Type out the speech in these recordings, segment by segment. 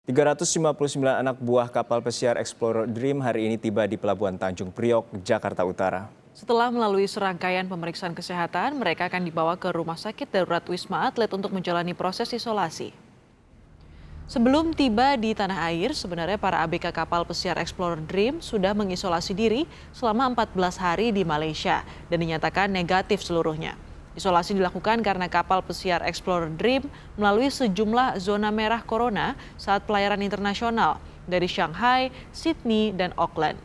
359 anak buah kapal pesiar Explorer Dream hari ini tiba di Pelabuhan Tanjung Priok, Jakarta Utara. Setelah melalui serangkaian pemeriksaan kesehatan, mereka akan dibawa ke Rumah Sakit Darurat Wisma Atlet untuk menjalani proses isolasi. Sebelum tiba di tanah air, sebenarnya para ABK kapal pesiar Explorer Dream sudah mengisolasi diri selama 14 hari di Malaysia dan dinyatakan negatif seluruhnya. Isolasi dilakukan karena kapal pesiar Explorer Dream melalui sejumlah zona merah corona saat pelayaran internasional dari Shanghai, Sydney, dan Auckland.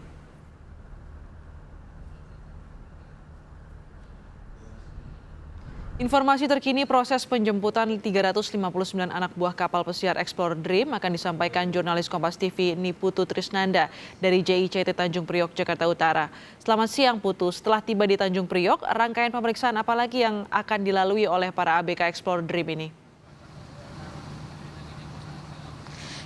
Informasi terkini proses penjemputan 359 anak buah kapal pesiar Explorer Dream akan disampaikan jurnalis Kompas TV Niputu Trisnanda dari JICT Tanjung Priok, Jakarta Utara. Selamat siang Putu, setelah tiba di Tanjung Priok, rangkaian pemeriksaan apa lagi yang akan dilalui oleh para ABK Explorer Dream ini?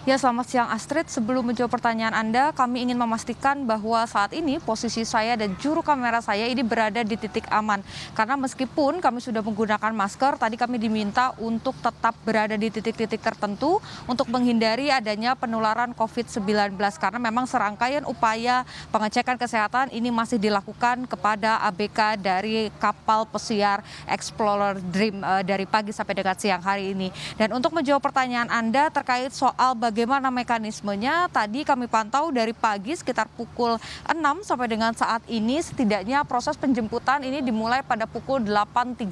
Ya, selamat siang Astrid. Sebelum menjawab pertanyaan Anda, kami ingin memastikan bahwa saat ini posisi saya dan juru kamera saya ini berada di titik aman. Karena meskipun kami sudah menggunakan masker, tadi kami diminta untuk tetap berada di titik-titik tertentu untuk menghindari adanya penularan COVID-19. Karena memang serangkaian upaya pengecekan kesehatan ini masih dilakukan kepada ABK dari kapal pesiar Explorer Dream dari pagi sampai dengan siang hari ini. Dan untuk menjawab pertanyaan Anda terkait soal bagaimana mekanismenya, tadi kami pantau dari pagi sekitar pukul 6 sampai dengan saat ini setidaknya proses penjemputan ini dimulai pada pukul 8.30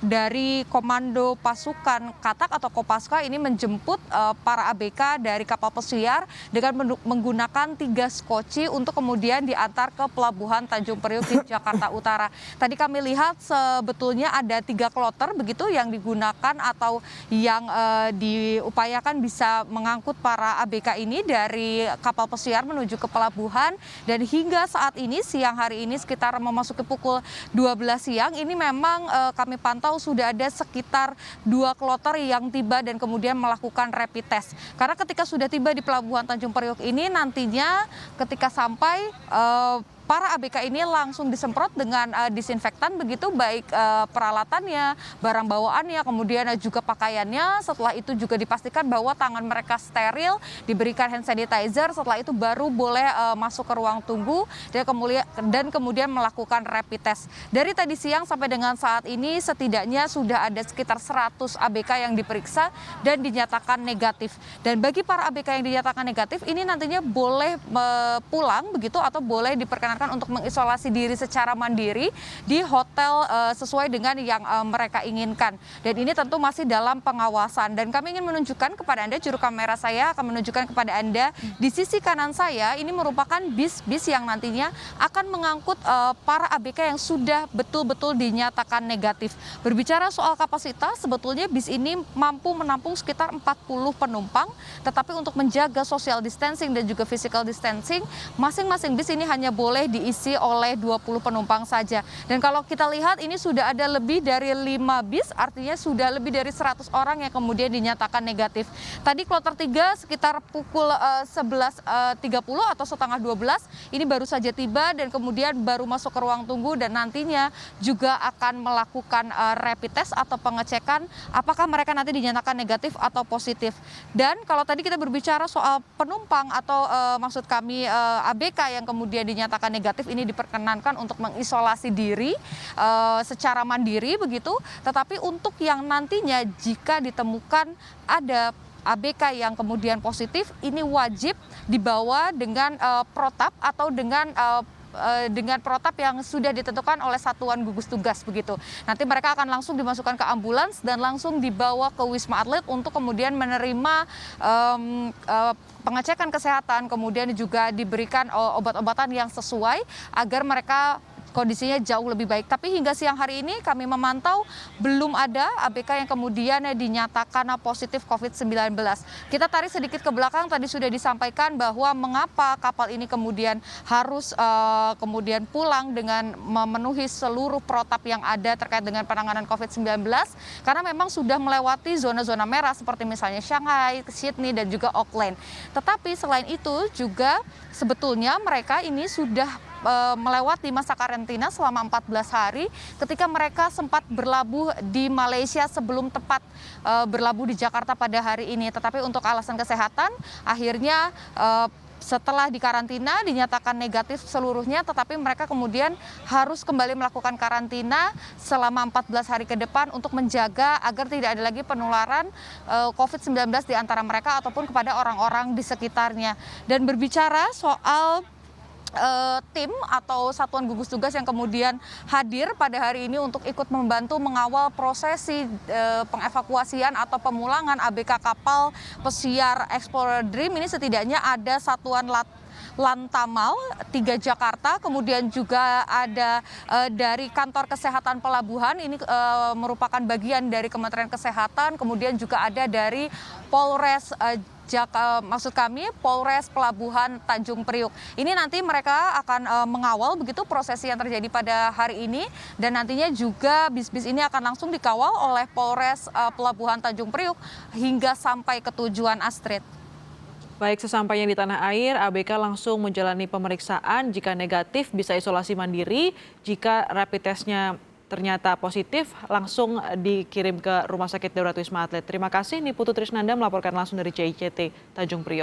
dari Komando Pasukan Katak atau Kopaska ini menjemput para ABK dari kapal pesiar dengan menggunakan 3 skoci untuk kemudian diantar ke Pelabuhan Tanjung Priok di Jakarta Utara. Tadi kami lihat sebetulnya ada 3 kloter begitu yang digunakan atau yang diupayakan bisa mengangkut para ABK ini dari kapal pesiar menuju ke pelabuhan, dan hingga saat ini siang hari ini sekitar memasuki pukul 12 siang ini memang kami pantau sudah ada sekitar 2 kloter yang tiba dan kemudian melakukan rapid test. Karena ketika sudah tiba di Pelabuhan Tanjung Priok ini nantinya ketika sampai para ABK ini langsung disemprot dengan disinfektan begitu, baik peralatannya, barang bawaannya, kemudian juga pakaiannya. Setelah itu juga dipastikan bahwa tangan mereka steril, diberikan hand sanitizer. Setelah itu baru boleh masuk ke ruang tunggu dan kemudian melakukan rapid test. Dari tadi siang sampai dengan saat ini setidaknya sudah ada sekitar 100 ABK yang diperiksa dan dinyatakan negatif. Dan bagi para ABK yang dinyatakan negatif ini nantinya boleh pulang begitu atau boleh diperkenankan untuk mengisolasi diri secara mandiri di hotel sesuai dengan yang mereka inginkan. Dan ini tentu masih dalam pengawasan. Dan kami ingin menunjukkan kepada Anda, juru kamera saya akan menunjukkan kepada Anda di sisi kanan saya ini merupakan bis-bis yang nantinya akan mengangkut para ABK yang sudah betul-betul dinyatakan negatif. Berbicara soal kapasitas, sebetulnya bis ini mampu menampung sekitar 40 penumpang, tetapi untuk menjaga social distancing dan juga physical distancing, masing-masing bis ini hanya boleh diisi oleh 20 penumpang saja. Dan kalau kita lihat ini sudah ada lebih dari 5 bis, artinya sudah lebih dari 100 orang yang kemudian dinyatakan negatif. Tadi kloter 3 sekitar pukul 11.30 atau setengah 12 ini baru saja tiba dan kemudian baru masuk ke ruang tunggu dan nantinya juga akan melakukan rapid test atau pengecekan apakah mereka nanti dinyatakan negatif atau positif. Dan kalau tadi kita berbicara soal penumpang atau maksud kami ABK yang kemudian dinyatakan negatif ini diperkenankan untuk mengisolasi diri secara mandiri begitu, tetapi untuk yang nantinya jika ditemukan ada ABK yang kemudian positif ini wajib dibawa dengan protap atau dengan protap yang sudah ditentukan oleh satuan gugus tugas begitu. Nanti mereka akan langsung dimasukkan ke ambulans dan langsung dibawa ke Wisma Atlet untuk kemudian menerima pengecekan kesehatan, kemudian juga diberikan obat-obatan yang sesuai agar mereka kondisinya jauh lebih baik. Tapi hingga siang hari ini kami memantau belum ada ABK yang kemudian dinyatakan positif COVID-19. Kita tarik sedikit ke belakang, tadi sudah disampaikan bahwa mengapa kapal ini kemudian harus kemudian pulang dengan memenuhi seluruh protap yang ada terkait dengan penanganan COVID-19. Karena memang sudah melewati zona-zona merah seperti misalnya Shanghai, Sydney, dan juga Auckland. Tetapi selain itu juga sebetulnya mereka ini sudah melewati masa karantina selama 14 hari ketika mereka sempat berlabuh di Malaysia sebelum tepat berlabuh di Jakarta pada hari ini. Tetapi untuk alasan kesehatan akhirnya setelah dikarantina dinyatakan negatif seluruhnya, tetapi mereka kemudian harus kembali melakukan karantina selama 14 hari ke depan untuk menjaga agar tidak ada lagi penularan COVID-19 di antara mereka ataupun kepada orang-orang di sekitarnya. Dan berbicara soal tim atau satuan gugus tugas yang kemudian hadir pada hari ini untuk ikut membantu mengawal prosesi pengevakuasian atau pemulangan ABK kapal pesiar Explorer Dream, ini setidaknya ada satuan Lantamal 3 Jakarta, kemudian juga ada dari kantor kesehatan pelabuhan, ini merupakan bagian dari Kementerian Kesehatan, kemudian juga ada dari Polres Polres Pelabuhan Tanjung Priuk. Ini nanti mereka akan mengawal begitu prosesi yang terjadi pada hari ini, dan nantinya juga bis-bis ini akan langsung dikawal oleh Polres Pelabuhan Tanjung Priuk hingga sampai ke tujuan, Astrid. Baik, sesampainya di tanah air, ABK langsung menjalani pemeriksaan. Jika negatif bisa isolasi mandiri, jika rapid testnya ternyata positif langsung dikirim ke Rumah Sakit Darurat Wisma Atlet. Terima kasih, Niputu Trisnanda melaporkan langsung dari JICT Tanjung Priok.